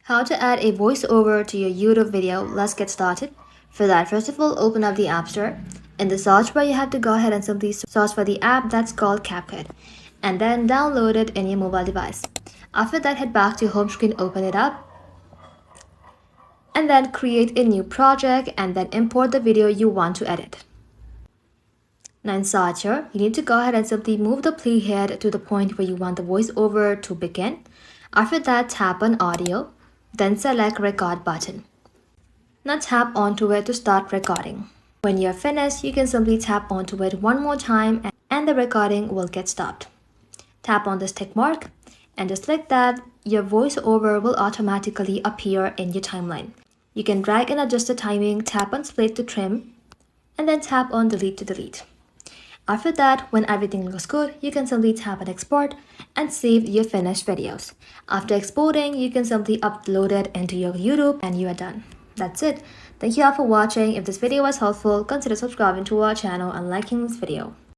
How to add a voiceover to your YouTube video. Let's get started. For that, first of all, open up the App Store. In the search bar, you have to go ahead and simply search for the app that's called CapCut, and then download it in your mobile device. After that, head back to home screen, open it up, and then create a new project and then import the video you want to edit. Now in search here, you need to go ahead and simply move the playhead to the point where you want the voiceover to begin. After that, tap on audio, then select record button. Now tap onto it to start recording. When you're finished, you can simply tap onto it one more time and the recording will get stopped. Tap on this tick mark and just like that, your voiceover will automatically appear in your timeline. You can drag and adjust the timing, tap on split to trim, and then tap on delete to delete. After that, when everything looks good, you can simply tap on export and save your finished videos. After exporting, you can simply upload it into your YouTube and you are done. That's it. Thank you all for watching. If this video was helpful, consider subscribing to our channel and liking this video.